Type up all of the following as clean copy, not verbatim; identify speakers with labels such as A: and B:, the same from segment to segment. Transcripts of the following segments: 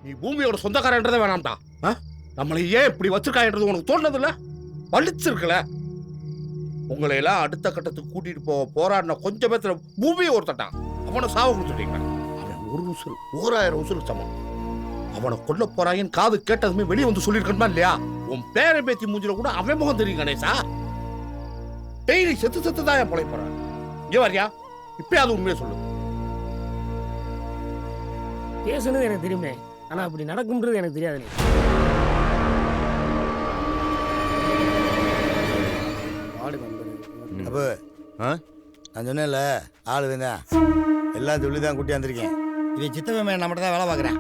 A: நீ பூமியோட சொந்தக்காரன்றதே வேணாம்டா. நம்மளை ஏன் இப்படி வச்சிருக்கான்றது உனக்கு தோணுதில்ல? வலிச்சிருக்கல. உங்களை எல்லாம் அடுத்த கட்டத்துக்கு கூட்டிட்டு போராடின கொஞ்சம் பேத்துல பூமியை ஒருத்தட்டான். அவனை சாவ கொடுத்துட்டீங்க. அவன் ஒரு உசுறு 1000 உசுறு சமம். அவனை கொல்ல போறாயின்னு காது கேட்டதுமே வெளியே வந்து சொல்லியிருக்கணுமா இல்லையா? உன் பேரை பேத்தி மூஞ்சில கூட அவன் முகம் தெரியும் கணேசா. டெய்லி செத்து தான் என் பழைய போறான். இங்க வரியா? இப்பயாவது உண்மையை சொல்லு.
B: பேசுனது எனக்கு தெரியுமே, ஆனா அப்படி நடக்கும்ன்றது எனக்கு தெரியாது.
C: அப்போ நான் சொன்னேன்ல, ஆளு வேண்டாம், எல்லாம் சொல்லி தான் கூட்டி வந்திருக்கேன். இதை சித்தப்பமே நம்மகிட்ட தான் வேலை பார்க்குறேன்.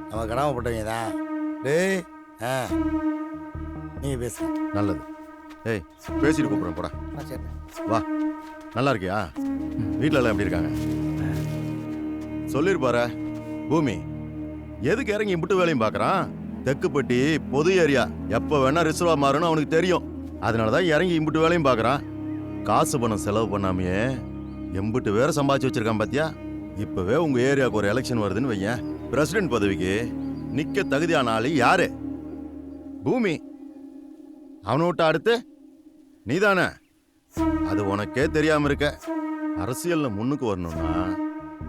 C: நம்ம கடமைப்பட்டவங்க தான். டேய் நீங்கள் பேச
D: நல்லது. ஏய் பேசிட்டு கூப்பிட்றேன் போடா. வா. நல்லா இருக்கியா? வீட்டில் எல்லாம் எப்படி இருக்காங்க? சொல்லிருப்பாரு பூமி எதுக்கு இறங்கி இம்புட்டு வேலையும் பார்க்குறான். தெக்குப்பட்டி பொது ஏரியா, எப்போ வேணா ரிசர்வா மாறுன்னு அவனுக்கு தெரியும். அதனால தான் இறங்கி இம்புட்டு வேலையும் பார்க்குறான். காசு பணம் செலவு பண்ணாமையே எம்பிட்டு வேற சம்பாதிச்சு வச்சிருக்கான் பாத்தியா? இப்பவே உங்க ஏரியாவுக்கு ஒரு எலெக்ஷன் வருதுன்னு வையன், பிரசிடென்ட் பதவிக்கு நிக்க தகுதியான ஆளு யாரு? பூமி. அவனை விட்டு அடுத்து நீதானே. அது உனக்கே தெரியாம இருக்க. அரசியல்ல முன்னுக்கு வரணும்னா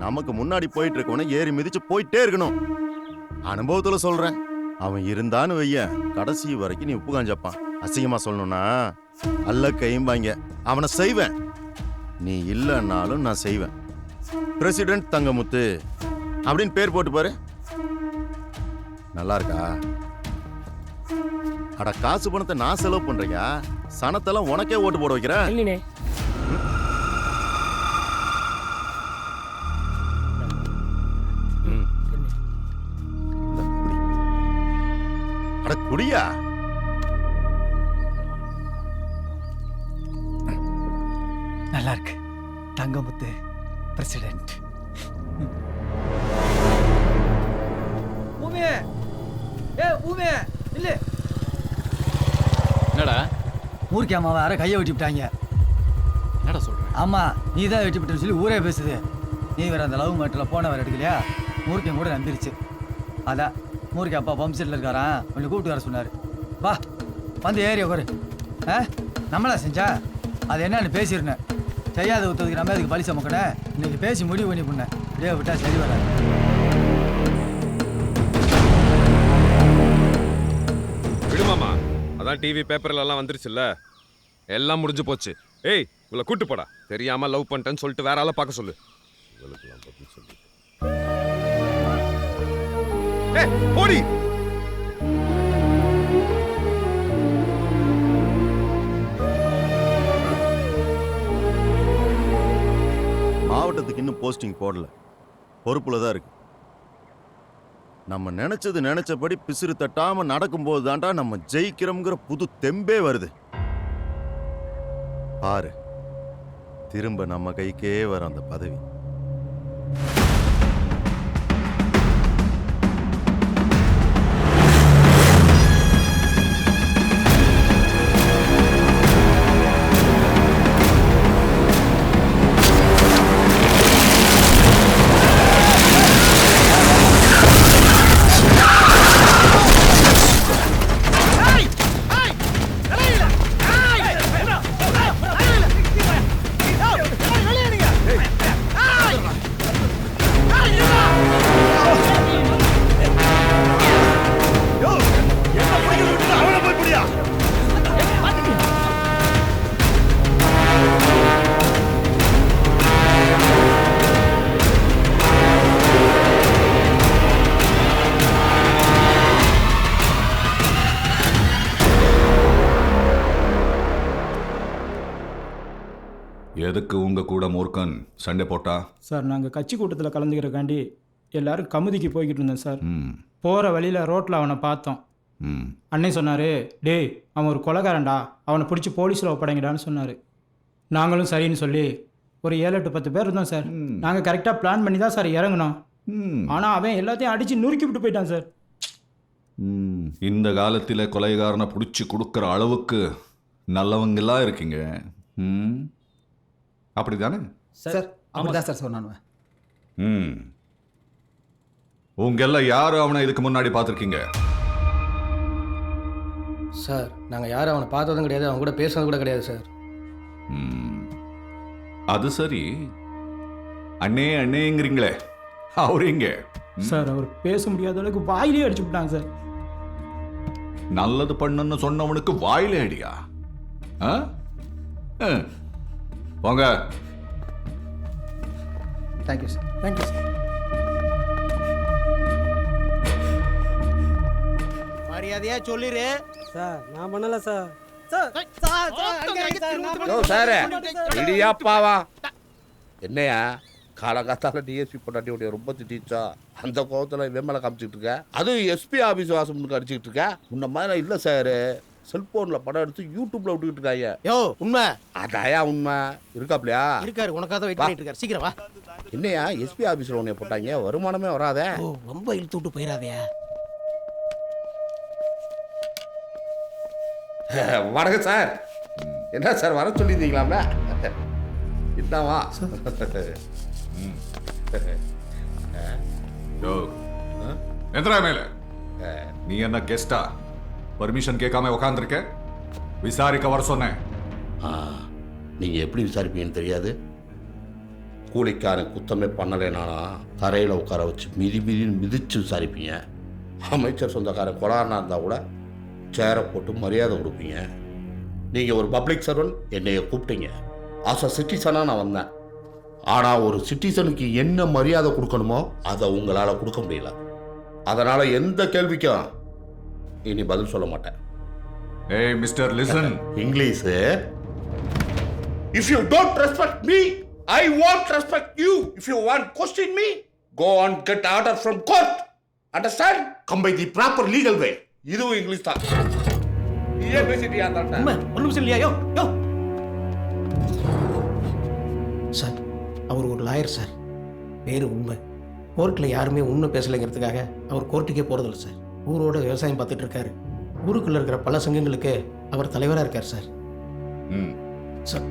D: நமக்கு முன்னாடி போயிட்டு இருக்கவன ஏறி மிதிச்சு போயிட்டே இருக்கணும். அனுபவத்துல சொல்றேன். அவன் இருந்தான்னு வைய கடைசி வரைக்கும் நீ உப்பு காஞ்சப்பான். அசிங்கமா சொல்லணும்னா அல்ல கைம்பாங்க. அவனை செய்வேன். நீ இல்லைன்னாலும் நான் செய்வேன். பிரசிடென்ட் தங்கமுத்து அப்படின்னு பேர் போட்டு பாரு. நல்லா இருக்கா? அட காசு பணத்தை நான் செலவு பண்றேங்க. சனத்தெல்லாம் உனக்கே ஓட்டு போட வைக்கிறேன். அட குடியா.
E: நல்லா இருக்கு. தங்கமுத்து பிரசிடென்ட்.
F: பூமியே, பூமியே இல்ல.
G: என்னடா
E: மூர்க்கி அம்மாவை யாரை கையை வெட்டி விட்டாங்க.
G: என்னடா சொல்ற?
E: ஆமா, நீ தான் வெட்டி விட்டுன்னு சொல்லி ஊரே பேசுது. நீ வேற அந்த லவ் மேட்டில் போன வேற எடுக்கலையா? மூர்க்கியம் கூட நம்பிருச்சு. அதான் மூர்க்கி அப்பா பம்ப் செட்டில் இருக்காரான், உன்னை கூப்பிட்டு வர சொன்னார். வா வந்து ஏரியா ஒரு நம்மளா செஞ்சா அது என்னன்னு பேசிருந்தேன். செய்யாத ஒருத்ததுக்கு நம்ம அதுக்கு பலி சமக்கணும். இன்னைக்கு பேசி முடிவு பண்ணி பண்ணேன். இப்படியே விட்டா சரி வராது.
H: விடுமாமா, அதான் டிவி பேப்பர்ல எல்லாம் வந்துருச்சுல்ல, எல்லாம் முடிஞ்சு போச்சு. ஏய் இவளை கூட்டு போடா. தெரியாம லவ் பண்ணிட்டேன்னு சொல்லிட்டு வேற ஆளை பார்க்க சொல்லு. போடி.
D: மாவட்டத்துக்கு இன்னும் போஸ்டிங் போடல. பொறுப்புல தான் இருக்கு. நம்ம நினைச்சது நினைச்சபடி பிசிறு தட்டாம நடக்கும்போது தாண்டா நம்ம ஜெயிக்கிறோம்ங்கிற புது தெம்பே வருது. பாரு, திரும்ப நம்ம கைக்கே வர அந்த பதவி.
I: எதுக்கு உங்க கூட மூர்க்கன் சண்டை போட்டா?
J: சார், நாங்கள் கட்சி கூட்டத்தில் கலந்துக்கிறக்காண்டி எல்லாரும் கமுதிக்கு போய்கிட்டு இருந்தோம் சார். போகிற வழியில் ரோட்டில் அவனை பார்த்தோம். அண்ணே சொன்னார், டேய் அவன் ஒரு கொலைகாரன்டா, அவனை பிடிச்சி போலீஸில் ஒப்படைங்கடான்னு சொன்னார். நாங்களும் சரின்னு சொல்லி ஒரு 7-8-10 பேர் இருந்தோம் சார். நாங்கள் கரெக்டாக பிளான் பண்ணி தான் சார் இறங்கினோம். ஆனால் அவன் எல்லாத்தையும் அடித்து நுறுக்கி விட்டு போயிட்டான் சார்.
I: இந்த காலத்தில் கொலைகாரனை பிடிச்சி கொடுக்குற அளவுக்கு நல்லவங்கெல்லாம் இருக்கீங்க. அப்படிதானே
E: சார்? அப்படிதான் சார் சொன்னானுவன்.
I: உங்கெல்லாம் யாரும் அவனை இதுக்கு முன்னாடி பார்த்துருக்கீங்க?
F: சார் நாங்கள் யாரும் அவனை பார்த்ததும் கிடையாது, அவன் கூட பேசுனது கூட கிடையாது சார்.
I: அது சரி, அண்ணே அண்ணேங்கிறீங்களே, அவரு இங்க
J: சார் அவர் பேச முடியாத அளவுக்கு வாயிலே அடிச்சு விட்டாங்க சார்.
I: நல்லது பண்ணுன்னு சொன்னவனுக்கு வாயிலே அடியா? ஆ? ஆ. போங்க.
F: Thank you sir.
J: Thank you sir.
C: மரியாதையா சொல்லிரு.
B: சார் நான் பண்ணல சார்.
A: சார் இடியாப்பாவா என்னையா காலகாத்தால டிஎஸ்பி பொண்டாட்டி உடைய ரொம்ப திட்டிச்சா, அந்த கோவத்தில் இவன் மேலே காமிச்சிட்டு இருக்க, அதுவும் எஸ்பி ஆஃபீஸ் வாசம் அடிச்சுக்கிட்டு இருக்க. முன்ன மாதிரி இல்லை சார், செல்போனில் படம் எடுத்து யூடியூப்ல விட்டுக்கிட்டு இருக்காங்க.
C: யோ உண்மை
A: அதாயா உண்மை இருக்காப்லையா?
C: இருக்காரு, உனக்காக தான் வெயிட் பண்ணிட்டு இருக்காரு. சீக்கிரம் வா.
A: என்னையா எஸ்பி ஆஃபீஸில் உன்னை போட்டாங்க, வருமானமே வராதே.
C: ரொம்ப இழுத்து விட்டு போயிடாதயா.
A: வணக்கம் சார். என்ன சார் வர சொல்லியிருந்தீங்களாமே? என்னவா?
I: யோ, எந்திரா மேல. நீ என்ன கெஸ்டா? பர்மிஷன் கேட்காம உட்காந்துருக்க? விசாரிக்க வர சொன்னேன்.
A: நீங்கள் எப்படி விசாரிப்பீங்கன்னு தெரியாது. கூலிக்காரன் குத்தமே பண்ணலைனானா தரையில் உட்கார வச்சு மிதிச்சு விசாரிப்பீங்க. அமைச்சர் சொந்தக்காரன் கொலானா இருந்தால் கூட சேரை போட்டு மரியாதை கொடுப்பீங்க. நீங்கள் ஒரு பப்ளிக் சர்வன்ட், என்னைய கூப்பிட்டீங்க. ஆஸ் அ சிட்டிசனாக நான் வந்தேன். ஆனால் ஒரு சிட்டிசனுக்கு என்ன மரியாதை கொடுக்கணுமோ அதை உங்களால் கொடுக்க முடியல. அதனால் எந்த கேள்விக்கும் இனி பதில் சொல்ல மாட்டேன்.
I: ஏய் mister listen.
A: English. If you don't respect me, I won't respect you. If you want question me, go and get order from court. Understand? Come by the proper legal way. இதுவும் இங்கிலீஷ் தான். நீயே பேசிட்டியா தான்டா?
C: ஒரு நிமிஷம் இல்லையா? யோ யோ sir, அவர் ஒரு lawyer sir, பேரு உண்மை. கோர்ட்டில் யாருமே உண்மை பேசலைங்கிறதுக்காக அவர் கோர்ட்டுக்கே போகிறதில்ல சார். ஊரோட விவசாயம் பார்த்துட்டு இருக்காரு. ஊருக்குள்ளே இருக்கிற பல சங்கங்களுக்கு அவர் தலைவராக இருக்கார் சார். சார்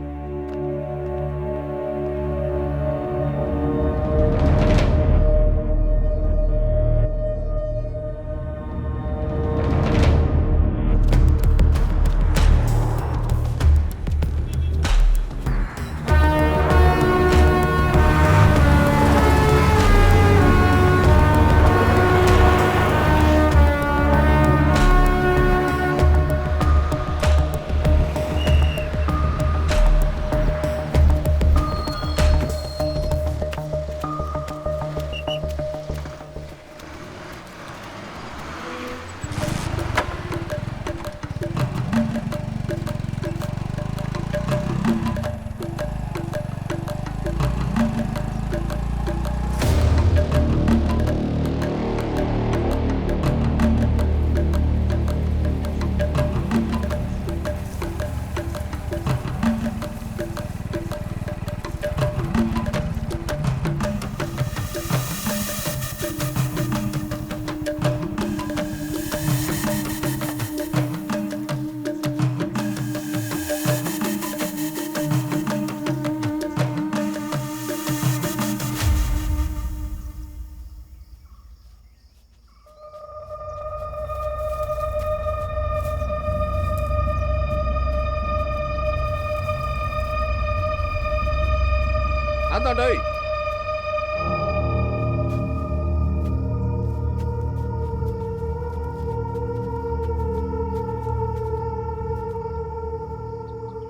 A: அதான் டேய்.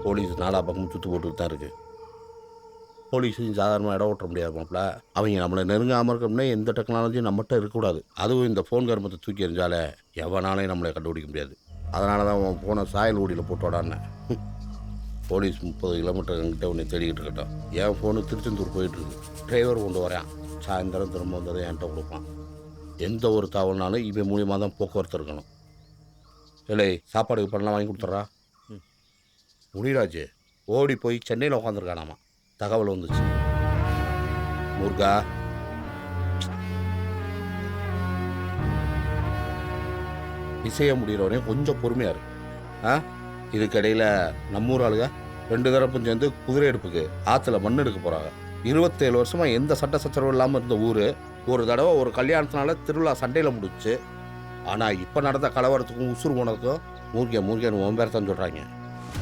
A: போலீஸ் நாலா பக்கமும் சுற்றி போட்டுட்டு தான் இருக்கு. போலீஸையும் சாதாரணமாக இடம் ஓட்ட முடியாது மாப்பிள்ள. அவங்க நம்மளை நெருங்காமல் இருக்கணும்னா எந்த டெக்னாலஜியும் நம்மகிட்ட இருக்கக்கூடாது. அதுவும் இந்த ஃபோன் கருமத்தை தூக்கி எறிஞ்சாலே எவனாலையும் நம்மளை கண்டுபிடிக்க முடியாது. அதனால தான் அவன் ஃபோனை சாயல் ஊடியில் போட்டு விடானேன். போலீஸ் 30 கிலோமீட்டர் எங்கிட்ட உன்னை தேடிக்கிட்டு இருக்கட்டும். என் ஃபோனு திருச்செந்தூர் போயிட்டுருக்கு. டிரைவர் கொண்டு வரேன். சாயந்தரம் திரும்ப வந்ததை என்கிட்ட கொடுப்பான். எந்த ஒரு தகவல்னாலும் இவன் மூலியமாக தான் போக்குவரத்து இருக்கணும். இல்லை சாப்பாடுக்கு பண்ணலாம் வாங்கி கொடுத்துட்றா. முனிராஜ் ஓடி போய் சென்னையில் உட்காந்துருக்கானாமா. தகவல் வந்துச்சு. முருகா இசைய முடிகிறவனே கொஞ்சம் பொறுமையாக இருக்கு. இதுக்கிடையில் நம்மூர் ஆளுங்க 2 தரப்பும் சேர்ந்து குதிரை எடுப்புக்கு ஆற்றுல மண் எடுக்க போகிறாங்க. 27 வருஷமாக எந்த சட்ட சச்சரவும் இல்லாமல் இருந்த ஊர் ஒரு தடவை ஒரு கல்யாணத்தினால திருவிழா சண்டையில் முடிச்சு. ஆனால் இப்போ நடந்த கலவரத்துக்கும் உசுறு போனதுக்கும் மூர்கேன்னு உன் பேர் தான் சொல்கிறாங்க.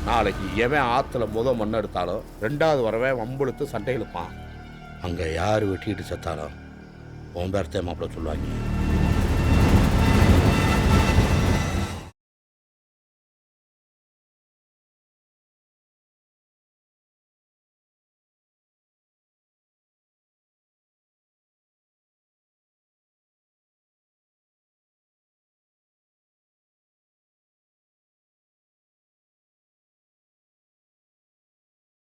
A: நாளைக்கு எவன் ஆற்றுல மண் எடுத்தாலும் 2வது வரவே வம்பெடுத்து சண்டை இழுப்பான். அங்கே யார் வெட்டிக்கிட்டு செத்தாலும் உன் பேர் தான் மாப்பிள்ள சொல்லுவாங்க.